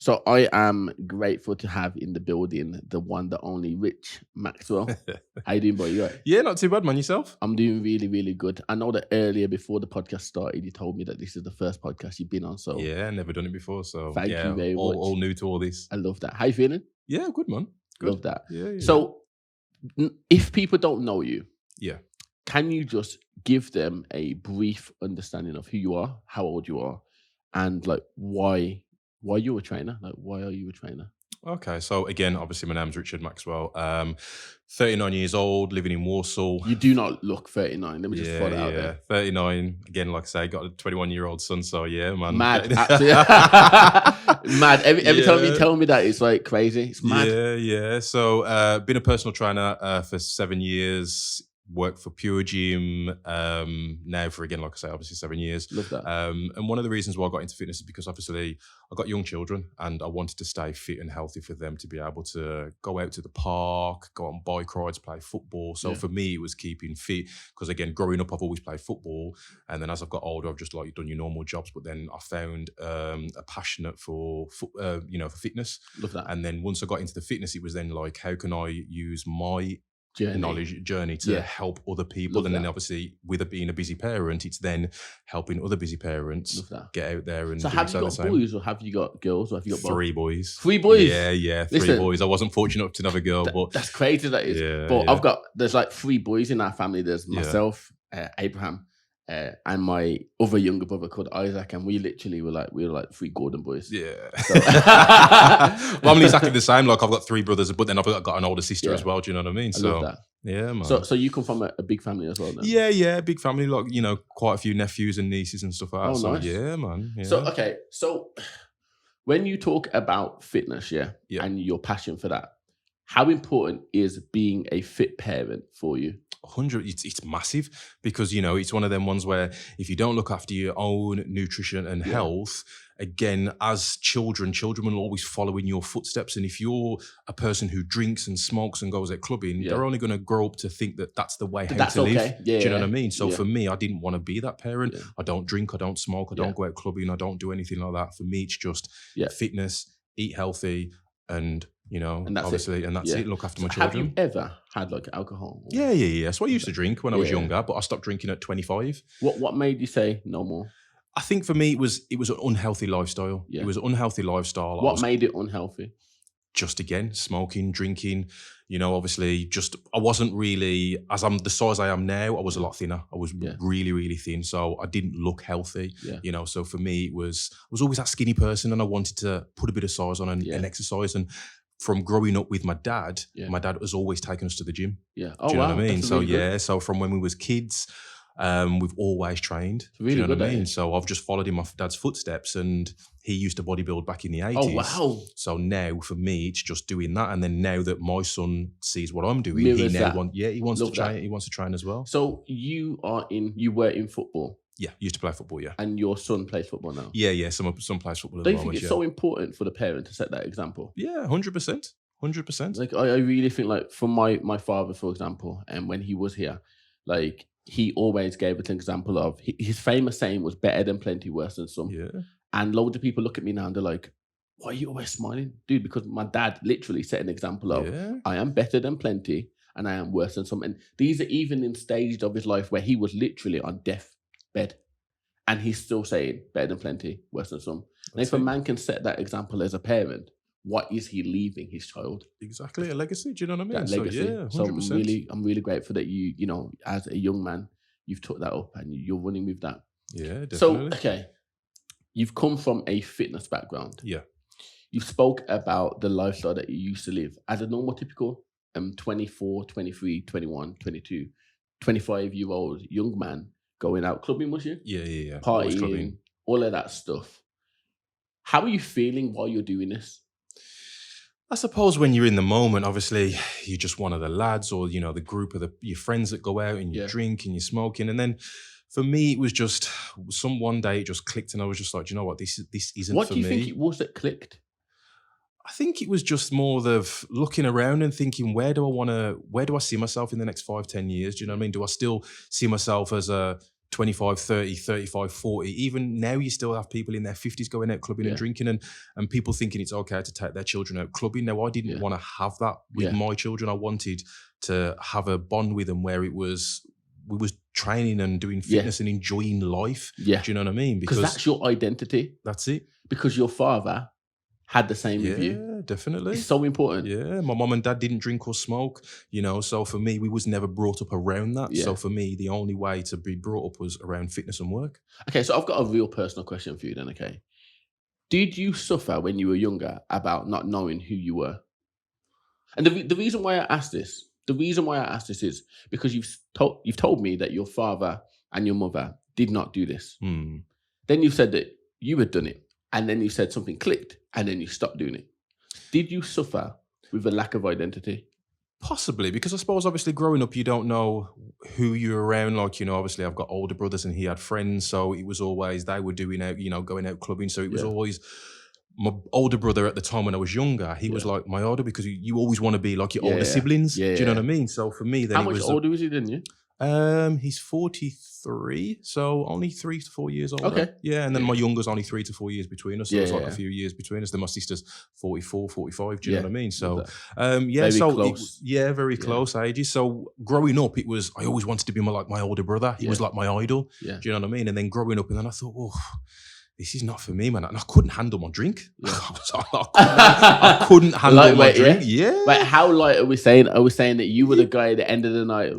So I am grateful to have in the building the one, the only Rich Maxwell. How you doing, boy? You right? Yeah, not too bad, man. Yourself? I'm doing really, really good. I know that earlier before the podcast started, you told me that this is the first podcast you've been on. So Yeah, never done it before. So Thank yeah, you very much. all new to all this. I love that. How you feeling? Yeah, good, man. Good. Love that. Yeah. So if people don't know you, Yeah. can you just give them a brief understanding of who you are, how old you are, and like why you're a trainer? Like why are you a trainer? Okay, so again, obviously my name's Richard Maxwell. 39 years old, living in Warsaw. You do not look 39. Let me just throw that out there. 39. Again, like I say, got a 21-year-old son, so yeah, man. Mad. Absolutely. Mad. Every time you tell me that, it's like crazy. It's mad. Yeah. So been a personal trainer for 7 years. Worked for Pure Gym now for, again, like I say, obviously 7 years. Love that. And one of the reasons why I got into fitness is because obviously I got young children and I wanted to stay fit and healthy for them to be able to go out to the park, go on bike rides, play football. So for me, it was keeping fit because, again, growing up, I've always played football. And then as I've got older, I've just like done your normal jobs. But then I found a passionate for fitness. Love that. And then once I got into the fitness, it was then like, how can I use my journey to help other people? Then obviously with being a busy parent, it's then helping other busy parents get out there and so have you got boys or have you got girls or have you got three boys? 3 boys? Yeah, three boys. I wasn't fortunate enough to have a girl, but that's crazy. That is. But there's like 3 boys in our family. There's myself, Abraham, and my other younger brother called Isaac, and we were like 3 golden boys. Yeah. Well, I'm exactly the same. Like I've got 3 brothers, but then I've got an older sister as well. Do you know what I mean? I love that. Yeah, man. So you come from a big family as well, then? Yeah, big family. Like, quite a few nephews and nieces and stuff like that. Oh, so nice. yeah, man. Yeah. So when you talk about fitness, and your passion for that, how important is being a fit parent for you? 100. It's massive because it's one of them ones where if you don't look after your own nutrition and health, again, as children will always follow in your footsteps. And if you're a person who drinks and smokes and goes out clubbing, they're only going to grow up to think that that's the way how to live. Do you know what I mean? So for me, I didn't want to be that parent. I don't drink, I don't smoke, I don't go out clubbing, I don't do anything like that. For me, it's just fitness, eat healthy, and and that's obviously, and that's it. Look after my children. Have you ever had like alcohol? Yeah. So I used to drink when I was younger, but I stopped drinking at 25. What made you say no more? I think for me, it was an unhealthy lifestyle. Yeah. It was an unhealthy lifestyle. What made it unhealthy? Just again, smoking, drinking. Obviously, I wasn't really, as I'm the size I am now, I was a lot thinner. I was really, really thin. So I didn't look healthy. Yeah. So for me, I was always that skinny person and I wanted to put a bit of size on and exercise. And from growing up with my dad has always taken us to the gym. Yeah. Oh, do you know what I mean? So so from when we was kids, we've always trained. Really, do you know what I mean? So I've just followed in my dad's footsteps, and he used to bodybuild back in the 80s. Oh, wow. So now for me, it's just doing that. And then now that my son sees what I'm doing, he wants to train. He wants to train as well. So you were in football. Yeah, used to play football, yeah. And your son plays football now? Yeah, some plays football at the moment. Do you think it's so important for the parent to set that example? Yeah, 100%. 100%. Like, I really think, like, for my father, for example, and when he was here, like, he always gave an example of, his famous saying was, better than plenty, worse than some. Yeah. And loads of people look at me now and they're like, why are you always smiling? Dude, because my dad literally set an example of, I am better than plenty and I am worse than some. And these are even in stages of his life where he was literally on deathbed. And he's still saying, better than plenty, worse than some. And if a man can set that example as a parent, what is he leaving his child? Exactly, a legacy. Do you know what I mean? That legacy. So, yeah, 100%. I'm really grateful that you as a young man, you've took that up and you're running with that. Yeah, definitely. So, okay, you've come from a fitness background. Yeah. You spoke about the lifestyle that you used to live as a normal, typical 24, 23, 21, 22, 25-year-old young man going out clubbing, was you? Yeah. Partying, all of that stuff. How are you feeling while you're doing this? I suppose when you're in the moment, obviously, you're just one of the lads or, the group of your friends that go out and you drink and you're smoking. And then for me, it was just one day it just clicked and I was just like, you know what, this isn't for me. What do you think it was that clicked? I think it was just more of looking around and thinking, where do I see myself in the next 5-10 years? Do you know what I mean? Do I still see myself as a 25, 30, 35, 40. Even now, you still have people in their 50s going out clubbing and drinking, and people thinking it's okay to take their children out clubbing. Now, I didn't want to have that with my children. I wanted to have a bond with them where we was training and doing fitness and enjoying life. Do you know what I mean? Because that's your identity. That's it. Because your father had the same with you. Yeah, definitely. It's so important. Yeah, my mom and dad didn't drink or smoke, you know, so for me, we was never brought up around that. So for me, the only way to be brought up was around fitness and work. Okay, so I've got a real personal question for you then, okay? Did you suffer when you were younger about not knowing who you were? And the reason why I ask this, is because you've told me that your father and your mother did not do this. Then you said that you had done it. And then you said something clicked, and then you stopped doing it. Did you suffer with a lack of identity? Possibly, because I suppose obviously growing up, you don't know who you're around. Like, you know, obviously I've got older brothers and he had friends. So it was always, they were doing out, you know, going out clubbing. So it was always my older brother at the time when I was younger. He was like my older, because you always want to be like your older siblings. Do you know what I mean? So for me, then how much older is he than you? He's 43, so only 3 to 4 years older. Okay. Yeah, and then my younger's only 3 to 4 years between us. So it's like a few years between us. Then my sister's 44, 45. Do you know what I mean? So, very close. Very close ages. So growing up, it was, I always wanted to be my older brother. He was like my idol. Do you know what I mean? And then growing up, and then I thought, oh, this is not for me, man. And I couldn't handle my drink. I couldn't handle my drink. But how light are we saying? Are we saying that you were the guy at the end of the night?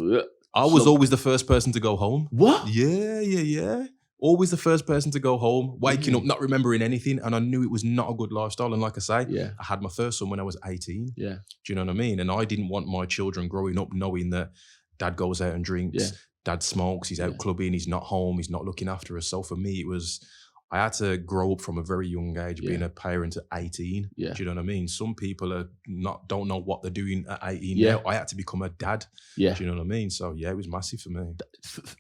I was always the first person to go home. What? Yeah. Always the first person to go home, waking up, not remembering anything. And I knew it was not a good lifestyle. And like I say, I had my first son when I was 18. Do you know what I mean? And I didn't want my children growing up knowing that dad goes out and drinks, dad smokes, he's out clubbing, he's not home, he's not looking after us. So for me, it was, I had to grow up from a very young age, being a parent at 18. Do you know what I mean? Some people don't know what they're doing at 18 now. I had to become a dad. Do you know what I mean? So yeah, it was massive for me.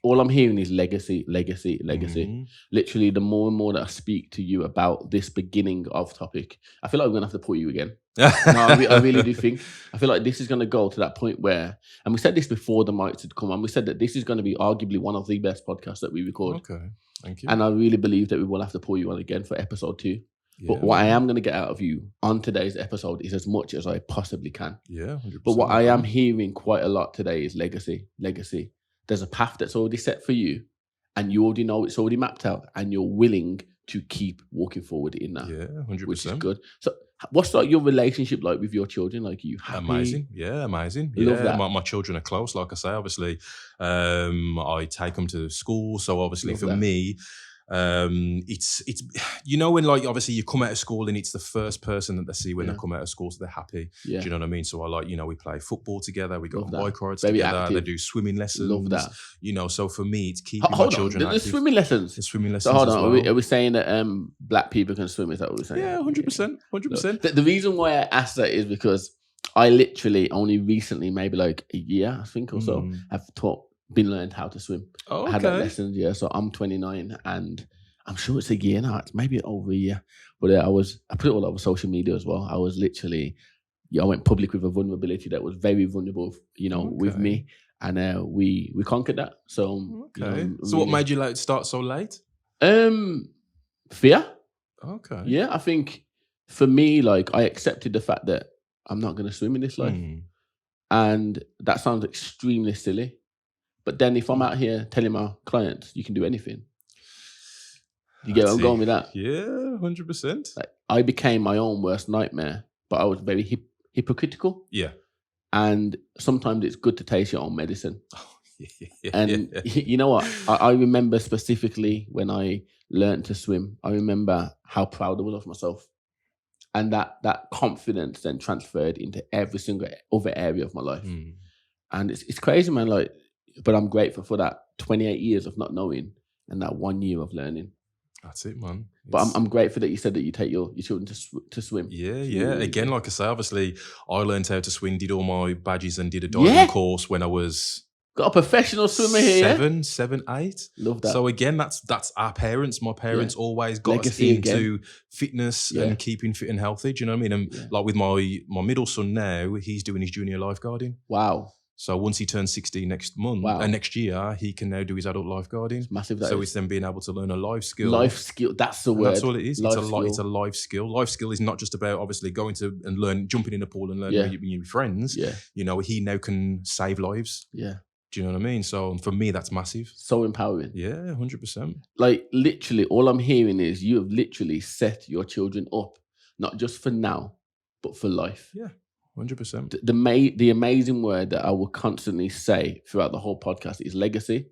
All I'm hearing is legacy. Literally, the more and more that I speak to you about this beginning of topic, I feel like we're going to have to pull you again. No, I really do think. I feel like this is going to go to that point where, and we said this before the mics had come on, we said that this is going to be arguably one of the best podcasts that we record. Okay. Thank you. And I really believe that we will have to pull you on again for episode 2. But what I am going to get out of you on today's episode is as much as I possibly can. Yeah, 100%. But what I am hearing quite a lot today is legacy. There's a path that's already set for you, and you already know it's already mapped out, and you're willing to keep walking forward in that. Yeah, 100%. Which is good. So what's like your relationship like with your children? Like, are you happy? Amazing. Yeah, amazing. Love that. My children are close, like I say. Obviously, I take them to school. So obviously for me, it's you know, when like obviously you come out of school and it's the first person that they see when they come out of school, so they're happy. Do you know what I mean? So I like, you know, we play football together, we go on bike rides together, active. They do swimming lessons. Love that. You know, so for me, it's keeping my children active. The swimming lessons. The swimming lessons. So hold on, as well. are we saying that black people can swim? Is that what we're saying? Yeah, 100%. 100%. The reason why I asked that is because I literally only recently, maybe like a year, I think or so, have been learned how to swim. Oh, okay. I had that lessons, so I'm 29 and I'm sure it's a year now. It's maybe over a year. But I put it all over social media as well. I was literally, I went public with a vulnerability that was very vulnerable, you know, with me. And we conquered that. So, So what made you like start so late? Fear. Okay. Yeah, I think for me, like I accepted the fact that I'm not going to swim in this life. And that sounds extremely silly. But then if I'm out here telling my clients, you can do anything. You get where I'm going with that? Yeah, 100%. Like, I became my own worst nightmare, but I was very hypocritical. Yeah. And sometimes it's good to taste your own medicine. And you know what? I remember specifically when I learned to swim, I remember how proud I was of myself. And that confidence then transferred into every single other area of my life. And it's crazy, man. Like, but I'm grateful for that 28 years of not knowing and that 1 year of learning. That's it, man. But I'm grateful that you said that you take your children to swim. Yeah. Again, like I say, obviously, I learned how to swim, did all my badges and did a diving course when I was... Got a professional swimmer here. 7, 8. Love that. So again, that's our parents. My parents always got Legacy us into fitness and keeping fit and healthy. Do you know what I mean? And like with my middle son now, he's doing his junior lifeguarding. Wow. So once he turns 16 next month, next year, he can now do his adult lifeguarding. It's massive. It's then being able to learn a life skill. Life skill, that's the word. That's all it is. It's a life skill. Life skill is not just about obviously going to and jumping in a pool and learning with your friends. Yeah. You know, he now can save lives. Yeah. Do you know what I mean? So for me, that's massive. So empowering. Yeah, 100%. Like literally, all I'm hearing is you have literally set your children up, not just for now, but for life. Yeah, 100%. The amazing word that I will constantly say throughout the whole podcast is legacy.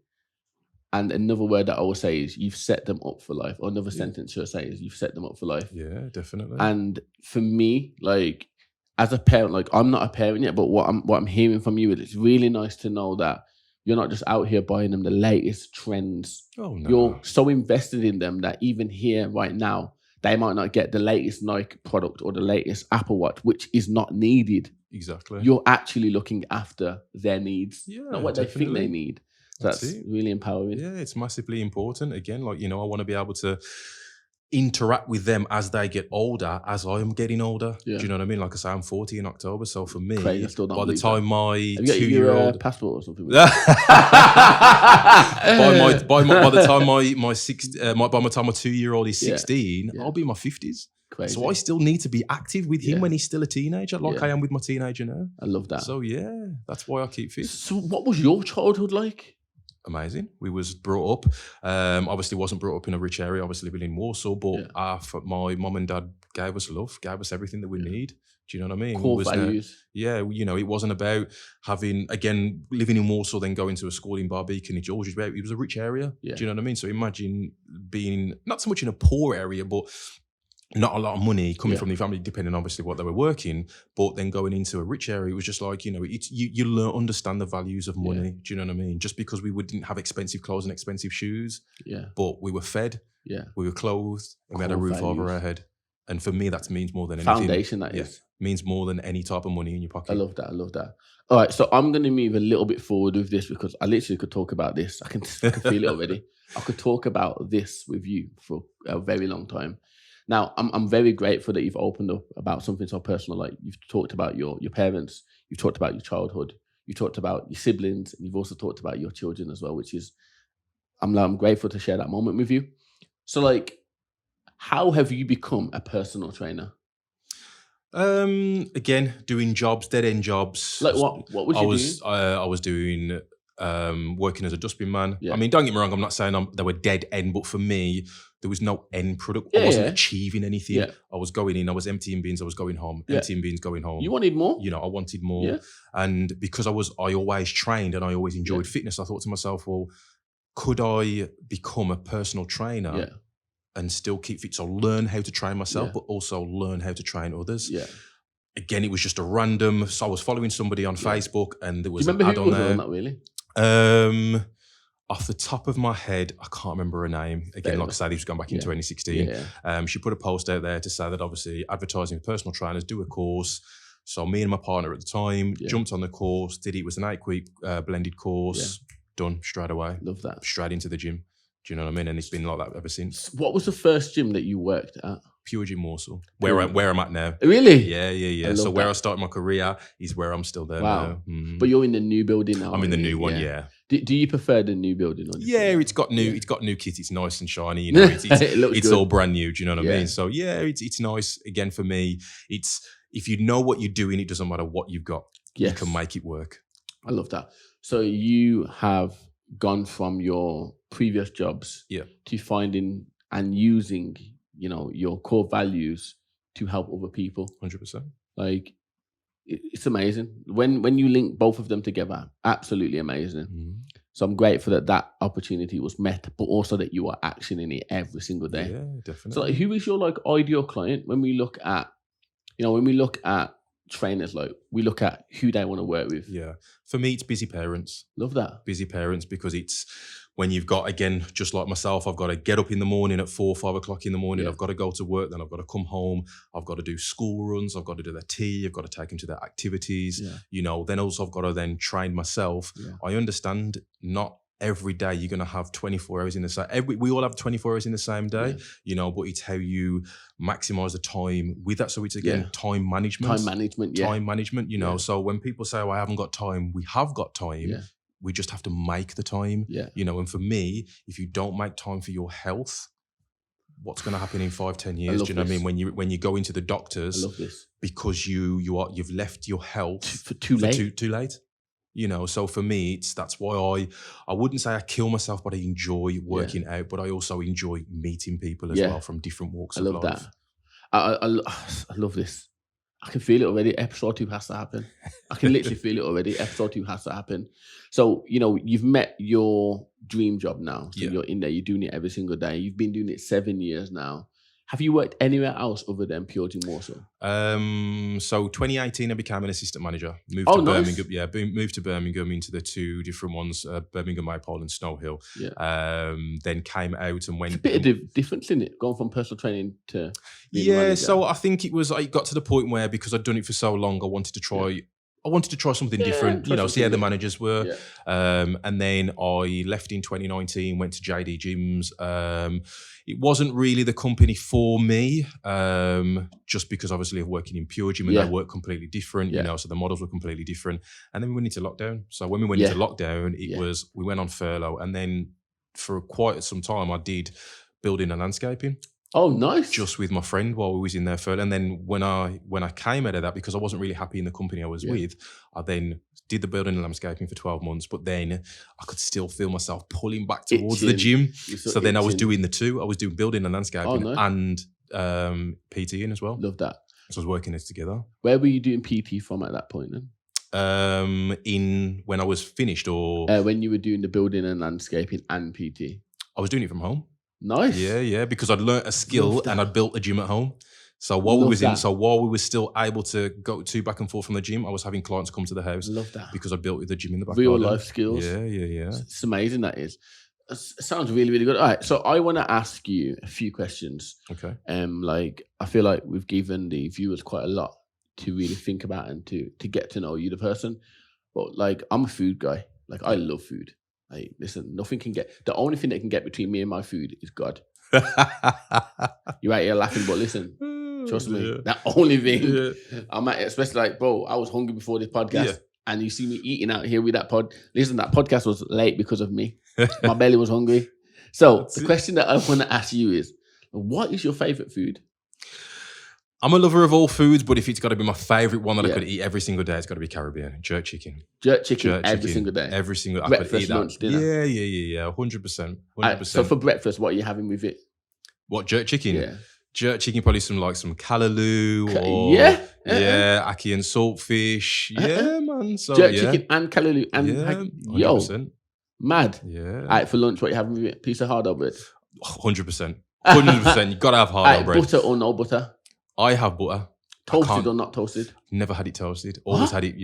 And another word that I will say is you've set them up for life. Or another sentence should I say is you've set them up for life. Yeah, definitely. And for me, like as a parent, like I'm not a parent yet, but what I'm hearing from you is it's really nice to know that you're not just out here buying them the latest trends. Oh no. You're so invested in them that even here right now, they might not get the latest Nike product or the latest Apple Watch, which is not needed. Exactly. You're actually looking after their needs, not what definitely. they think they need. So that's really empowering. Yeah, it's massively important. Again, like, you know, I want to be able to interact with them as they get older, as I'm getting older. Yeah. Do you know what I mean? Like I say, I'm 40 in October. So for me, by the time my Have you 2-year-old... passport or something? by the time by the time my 2-year-old is 16, I'll be in my 50s. Crazy. So I still need to be active with him when he's still a teenager, like I am with my teenager now. I love that. So yeah, that's why I keep fit. So what was your childhood like? Amazing. We was brought up, obviously wasn't brought up in a rich area, obviously living in Warsaw, but my mum and dad gave us love, gave us everything that we need. Do you know what I mean? Core values. You know, it wasn't about living in Warsaw, then going to a school in Barbeacon in Georgia. It was a rich area. Do you know what I mean? So imagine being not so much in a poor area, but not a lot of money coming from the family, depending obviously what they were working, but then going into a rich area, it was just like, you know, you understand the values of money. Do you know what I mean? Just because we didn't have expensive clothes and expensive shoes, but we were fed, we were clothed, and we had a roof over our head. And for me, that means more than anything. Foundation, that is. Means more than any type of money in your pocket. I love that. All right, so I'm going to move a little bit forward with this because I literally could talk about this. I can feel it already. I could talk about this with you for a very long time. Now, I'm very grateful that you've opened up about something so personal. Like you've talked about your parents, you've talked about your childhood, you talked about your siblings, and you've also talked about your children as well, which is, I'm grateful to share that moment with you. So like, how have you become a personal trainer? Again, doing jobs, dead end jobs. Like what was you doing? I was doing working as a dustbin man. Yeah. I mean, don't get me wrong, I'm not saying they were dead end, but for me, there was no end product. I wasn't achieving anything. Yeah. I was going in, I was emptying bins, I was going home, emptying bins, going home. You wanted more? You know, I wanted more. Yeah. And because I always trained and I always enjoyed fitness, I thought to myself, well, could I become a personal trainer and still keep fit? So learn how to train myself, but also learn how to train others. Yeah. Again, it was just a random, so I was following somebody on Facebook and there was an ad on there. Not really. Off the top of my head, I can't remember her name. Again, like I said, this was going back in 2016. Yeah. She put a post out there to say that obviously advertising for personal trainers, do a course. So me and my partner at the time jumped on the course, did it. It was an 8-week blended course, done straight away. Love that. Straight into the gym. Do you know what I mean? And it's been like that ever since. What was the first gym that you worked at? Pure Gym Warsaw, where I'm at now. Really? Yeah. So where I started my career is where I'm still there now. Mm-hmm. But you're in the new building now. I'm in the new one, yeah. Do you prefer the new building? It's got new. It's got new kit. It's nice and shiny. You know, it's all brand new. Do you know what I mean? So it's nice. Again, for me, it's if you know what you're doing, it doesn't matter what you've got. You can make it work. I love that. So you have gone from your previous jobs to finding and using, you know, your core values to help other people. 100%. Like, it's amazing. When you link both of them together, absolutely amazing. Mm-hmm. So I'm grateful that opportunity was met, but also that you are actioning it every single day. Yeah, definitely. So like, who is your like ideal client when we look at, trainers, like we look at who they want to work with? Yeah. For me, it's busy parents. Love that. Busy parents, because it's when you've got, again, just like myself, I've got to get up in the morning at 4 or 5 o'clock in the morning. I've got to go to work. Then I've got to come home. I've got to do school runs. I've got to do their tea. I've got to take them to their activities. You know, then also I've got to then train myself. I understand not every day you're going to have 24 hours in the same. We all have 24 hours in the same day, you know, but it's how you maximize the time with that. So it's again time management. Time management, you know. So when people say, "Oh, I haven't got time," we have got time. Yeah. We just have to make the time. Yeah. You know, and for me, if you don't make time for your health, what's going to happen in 5-10 years? Do you know what I mean? When you go into the doctors, because you've left your health for too late. You know, so for me, that's why I wouldn't say I kill myself, but I enjoy working out. But I also enjoy meeting people as well from different walks of life. That. I love this. I can feel it already. Episode 2 has to happen. I can literally feel it already. Episode 2 has to happen. So, you know, you've met your dream job now. So you're in there. You're doing it every single day. You've been doing it 7 years now. Have you worked anywhere else other than Pure Gym Warsaw? So 2018, I became an assistant manager. Moved to Birmingham. Yeah, moved to Birmingham into the 2 different ones, Birmingham Maypole and Snow Hill. Yeah. Then came out and went. It's a bit of difference, isn't it? Going from personal training to being a manager. So I think it got to the point where, because I'd done it for so long, I wanted to try. I wanted to try something different, you know, see how the managers were. Yeah. And then I left in 2019, went to JD Gyms. It wasn't really the company for me, just because obviously of working in Pure Gym and they work completely different, you know, so the models were completely different. And then we went into lockdown. So when we went into lockdown, we went on furlough. And then for quite some time, I did building and landscaping. Oh, nice. Just with my friend while we was in there furlough. And then when I came out of that, because I wasn't really happy in the company I was with, I then did the building and landscaping for 12 months, but then I could still feel myself pulling back towards the gym. So then I was doing the 2. I was doing building and landscaping and PTing as well. Love that. So I was working it together. Where were you doing PT from at that point then? When I was finished, or when you were doing the building and landscaping and PT? I was doing it from home. Nice. Yeah, because I'd learnt a skill and I'd built a gym at home. So while we were still able to go back and forth from the gym, I was having clients come to the house. Love that. Because I built the gym in the back. Real life skills. Yeah. It's amazing, that is. It sounds really, really good. All right, so I want to ask you a few questions. Okay. Like, I feel like we've given the viewers quite a lot to really think about and to get to know you, the person. But like, I'm a food guy. Like, I love food. Like, listen, the only thing that can get between me and my food is God. You're right here laughing, but listen, trust me, that only thing I'm at, especially like, bro, I was hungry before this podcast and you see me eating out here with that listen, that podcast was late because of me. My belly was hungry. So the question that I want to ask you is, what is your favorite food? I'm a lover of all foods, but if it's got to be my favorite one that I could eat every single day, it's got to be Caribbean. Jerk chicken. Jerk chicken every single day? Every single day. Breakfast, I could eat lunch, that. Dinner? Yeah. 100%. So for breakfast, what are you having with it? What, jerk chicken? Yeah. Jerk chicken, probably some callaloo or ackee and saltfish. Yeah, man. So, jerk chicken and callaloo and 100%. Mad. Yeah. All right, for lunch, what are you having with it? Piece of hard bread? 100%. 100%. You got to have hard bread. Butter or no butter? I have butter. Toasted or not toasted? Never had it toasted. Always had it,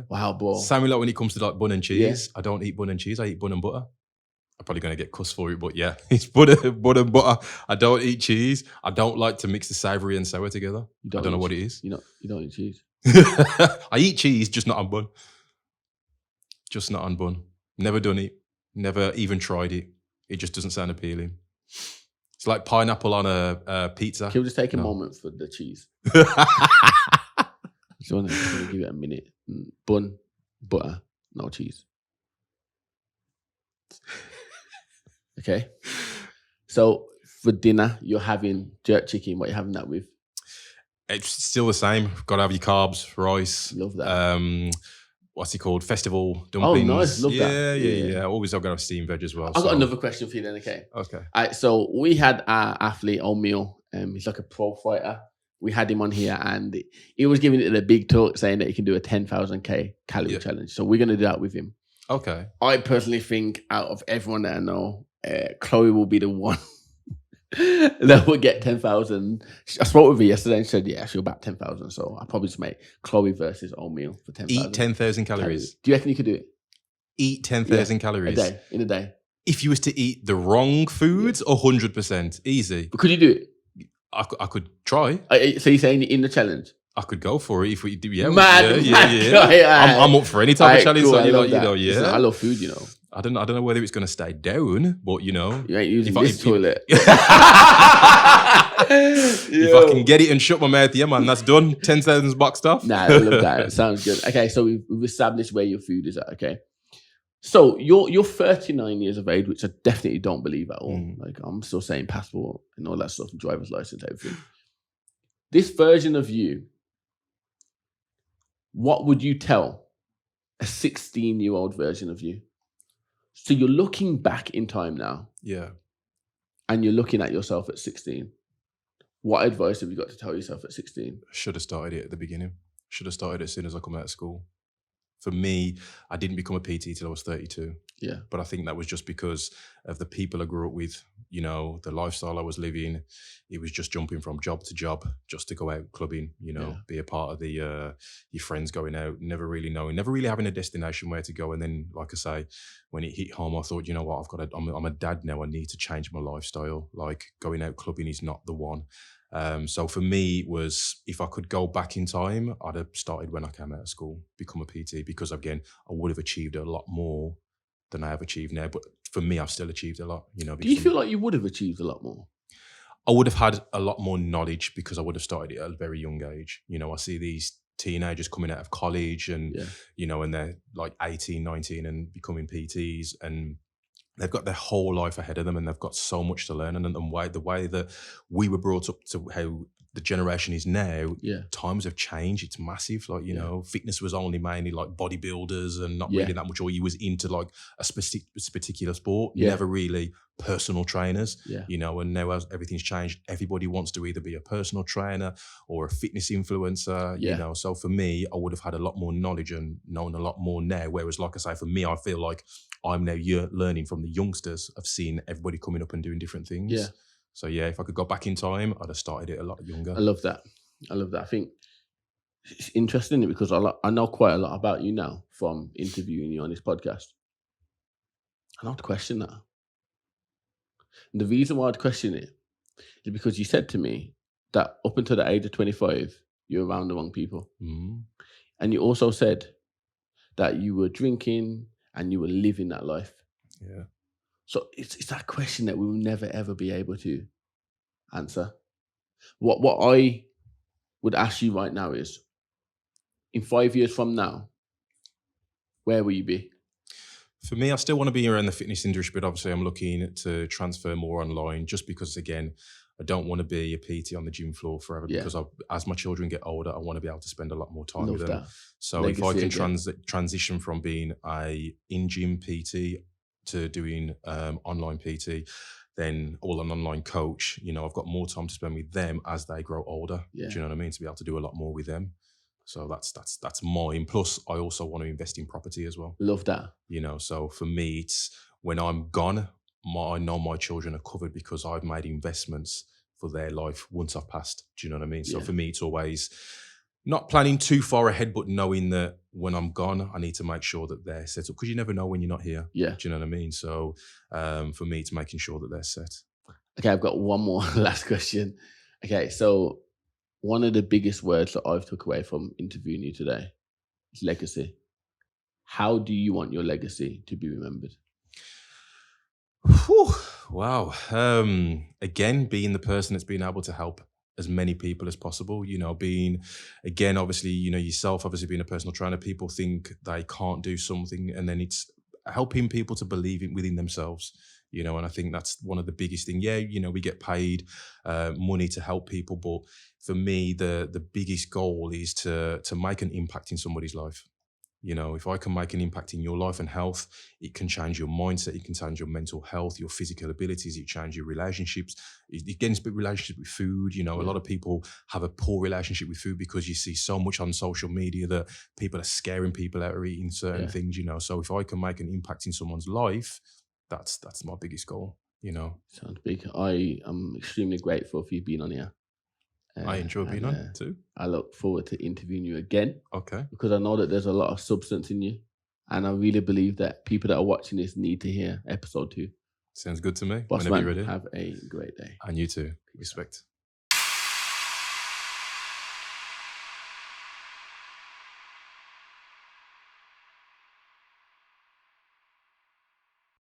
Wow, bro. Same like when it comes to like bun and cheese. I don't eat bun and cheese. I eat bun and butter. I'm probably going to get cussed for it, but yeah, it's bun and butter. I don't eat cheese. I don't like to mix the savoury and sour together. I don't know what it is. You don't eat cheese? I eat cheese, just not on bun. Just not on bun. Never done it. Never even tried it. It just doesn't sound appealing. It's like pineapple on a pizza. Can we just take a moment for the cheese? Just want to give it a minute. Bun, butter, no cheese. Okay. So for dinner, you're having jerk chicken. What are you having that with? It's still the same. Got to have your carbs, rice. Love that. What's it called? Festival dumplings. Oh, nice. Love that. Yeah. Always I've got to have steamed veg as well. I've got another question for you then, okay? Okay. All right, so we had our athlete, O'Meal. He's like a pro fighter. We had him on here and he was giving it a big talk saying that he can do a 10,000 calorie challenge. So we're going to do that with him. Okay. I personally think out of everyone that I know, Chloe will be the one that will get 10,000. I spoke with her yesterday and said, she'll back 10,000. So I'll probably just make Chloe versus O'Meal for 10,000. Eat 10,000 calories. Do you reckon you could do it? Eat 10,000 calories? In a day. If you was to eat the wrong foods, 100%. Easy. But could you do it? I could try. So you're saying in the challenge? I could go for it if we do. Yeah. I'm up for any type of challenge. Cool, so Listen, I love food, I don't know whether it's going to stay down, but you ain't using this toilet. If I can get it and shut my mouth, yeah, man, that's done. 10,000's boxed off. Nah, I love that. It sounds good. Okay, so we've established where your food is at. Okay, so you're 39 years of age, which I definitely don't believe at all. Like, I'm still saying passport and all that stuff, and driver's license, everything. This version of you, what would you tell a 16-year-old version of you? So you're looking back in time now. Yeah. And you're looking at yourself at 16. What advice have you got to tell yourself at 16? Should have started it at the beginning. Should have started as soon as I come out of school. For me, I didn't become a PT till I was 32. Yeah. But I think that was just because of the people I grew up with, the lifestyle I was living. It was just jumping from job to job just to go out clubbing, be a part of the your friends going out, never really knowing, never really having a destination where to go. And then, like I say, when it hit home, I thought, you know what, I'm a dad now. I need to change my lifestyle. Like, going out clubbing is not the one. So for me, it was, if I could go back in time, I'd have started when I came out of school, become a PT, because again, I would have achieved a lot more than I have achieved now. But for me, I've still achieved a lot. Do you feel like you would have achieved a lot more? I would have had a lot more knowledge because I would have started at a very young age. I see these teenagers coming out of college and, and they're like 18, 19 and becoming PTs, and they've got their whole life ahead of them, and they've got so much to learn. And the way that we were brought up to how the generation is now, times have changed. It's massive. Like, fitness was only mainly like bodybuilders and not really that much, or you was into like a particular sport, never really personal trainers, and now as everything's changed, everybody wants to either be a personal trainer or a fitness influencer, so for me, I would have had a lot more knowledge and known a lot more now. Whereas, like I say, for me, I feel like I'm now learning from the youngsters of seeing everybody coming up and doing different things. Yeah. So if I could go back in time, I'd have started it a lot younger. I love that. I think it's interesting because I know quite a lot about you now from interviewing you on this podcast. And I'd question that. And the reason why I'd question it is because you said to me that up until the age of 25, you're around the wrong people. Mm-hmm. And you also said that you were drinking and you were living that life. Yeah. So it's that question that we will never, ever be able to answer. What I would ask you right now is, in 5 years from now, where will you be? For me, I still want to be around the fitness industry, but obviously I'm looking to transfer more online, just because, again, I don't want to be a PT on the gym floor forever, because as my children get older, I want to be able to spend a lot more time with them. So legacy, if I can transition from being a in-gym PT to doing online PT, then all an online coach, I've got more time to spend with them as they grow older. Yeah. Do you know what I mean? To be able to do a lot more with them. So that's mine. Plus, I also want to invest in property as well. Love that. So for me, it's when I'm gone, I know my children are covered because I've made investments for their life once I've passed. Do you know what I mean? So for me, it's always not planning too far ahead, but knowing that when I'm gone, I need to make sure that they're set up, because you never know when you're not here. Yeah. Do you know what I mean? So for me, it's making sure that they're set. Okay, I've got one more last question. Okay, so one of the biggest words that I've took away from interviewing you today is legacy. How do you want your legacy to be remembered? Whew, wow. Again, being the person that's been able to help as many people as possible, being, again, obviously, yourself, obviously being a personal trainer, people think they can't do something, and then it's helping people to believe within themselves, and I think that's one of the biggest things. Yeah, we get paid money to help people, but for me, the biggest goal is to make an impact in somebody's life. If I can make an impact in your life and health, it can change your mindset, it can change your mental health, your physical abilities, it changes your relationships. Again, it's a relationship with food. A lot of people have a poor relationship with food because you see so much on social media that people are scaring people out of eating certain things, So if I can make an impact in someone's life, that's my biggest goal, Sounds big. I am extremely grateful for you being on here. I enjoy being on too. I look forward to interviewing you again. Okay. Because I know that there's a lot of substance in you. And I really believe that people that are watching this need to hear episode 2. Sounds good to me. Boss man, have a great day. And you too. Respect.